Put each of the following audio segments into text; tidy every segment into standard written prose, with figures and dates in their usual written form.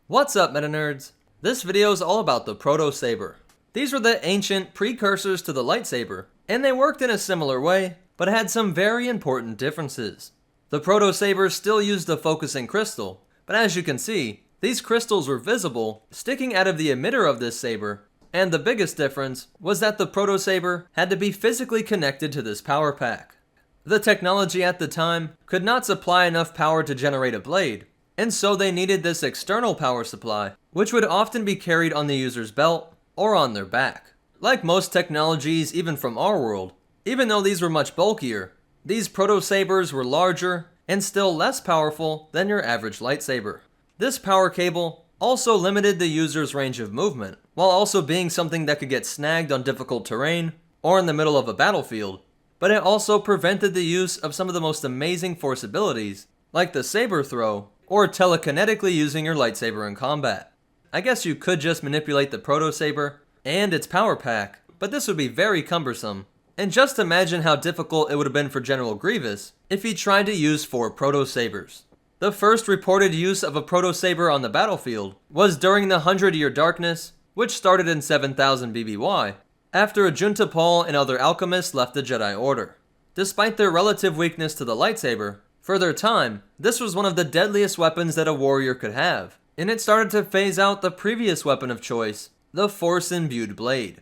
What's up, Meta Nerds? This video is all about the Protosaber. These were the ancient precursors to the lightsaber, and they worked in a similar way, but had some very important differences. The Protosabers still used a focusing crystal, but as you can see, these crystals were visible, sticking out of the emitter of this saber, and the biggest difference was that the Protosaber had to be physically connected to this power pack. The technology at the time could not supply enough power to generate a blade, and so they needed this external power supply, which would often be carried on the user's belt or on their back. Like most technologies even from our world, even though these were much bulkier, these Protosabers were larger and still less powerful than your average lightsaber. This power cable also limited the user's range of movement, while also being something that could get snagged on difficult terrain or in the middle of a battlefield, but it also prevented the use of some of the most amazing force abilities, like the saber throw, or telekinetically using your lightsaber in combat. I guess you could just manipulate the Protosaber and its power pack, but this would be very cumbersome. And just imagine how difficult it would have been for General Grievous if he tried to use 4 Protosabers. The first reported use of a Protosaber on the battlefield was during the 100-Year Darkness, which started in 7000 BBY, after Ajunta Pall and other alchemists left the Jedi Order. Despite their relative weakness to the lightsaber, for their time, this was one of the deadliest weapons that a warrior could have, and it started to phase out the previous weapon of choice, the force-imbued blade.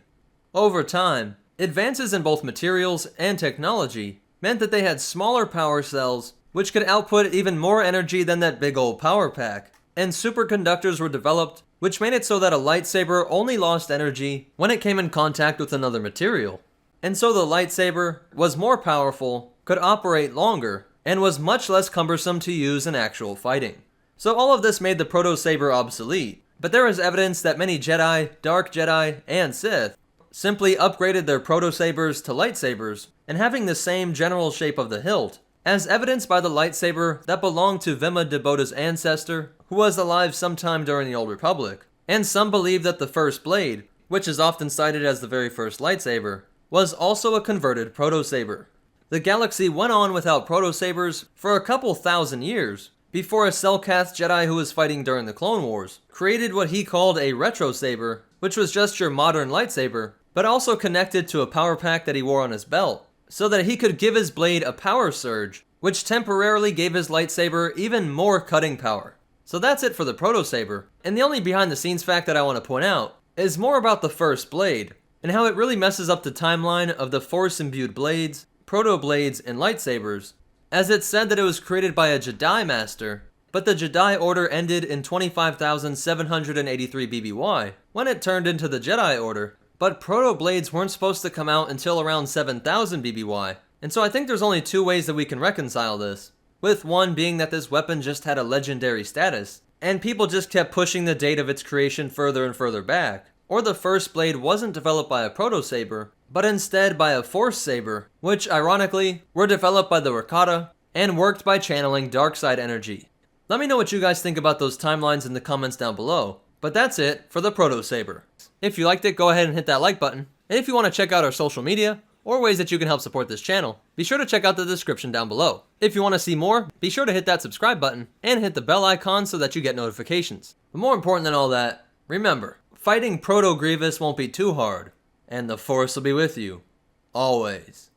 Over time, advances in both materials and technology meant that they had smaller power cells which could output even more energy than that big old power pack, and superconductors were developed which made it so that a lightsaber only lost energy when it came in contact with another material. And so the lightsaber was more powerful, could operate longer, and was much less cumbersome to use in actual fighting. So all of this made the Protosaber obsolete, but there is evidence that many Jedi, Dark Jedi, and Sith simply upgraded their Protosabers to lightsabers and having the same general shape of the hilt, as evidenced by the lightsaber that belonged to Vima Deboda's ancestor, who was alive sometime during the Old Republic. And some believe that the first blade, which is often cited as the very first lightsaber, was also a converted Protosaber. The galaxy went on without Protosabers for a couple thousand years, before a Selkath Jedi who was fighting during the Clone Wars created what he called a Retrosaber, which was just your modern lightsaber, but also connected to a power pack that he wore on his belt, so that he could give his blade a power surge, which temporarily gave his lightsaber even more cutting power. So that's it for the Protosaber, and the only behind the scenes fact that I want to point out is more about the first blade, and how it really messes up the timeline of the force-imbued blades, proto-blades, and lightsabers, as it's said that it was created by a Jedi Master, but the Jedi Order ended in 25,783 BBY, when it turned into the Jedi Order, but proto-blades weren't supposed to come out until around 7,000 BBY, and so I think there's only 2 ways that we can reconcile this, with one being that this weapon just had a legendary status, and people just kept pushing the date of its creation further and further back, or the first blade wasn't developed by a Protosaber, but instead by a Force Saber, which ironically were developed by the Rakata and worked by channeling dark side energy. Let me know what you guys think about those timelines in the comments down below, but that's it for the Protosaber. If you liked it, go ahead and hit that like button, and if you want to check out our social media, or ways that you can help support this channel, be sure to check out the description down below. If you want to see more, be sure to hit that subscribe button, and hit the bell icon so that you get notifications. But more important than all that, remember, fighting Proto Grievous won't be too hard, and the Force will be with you, always.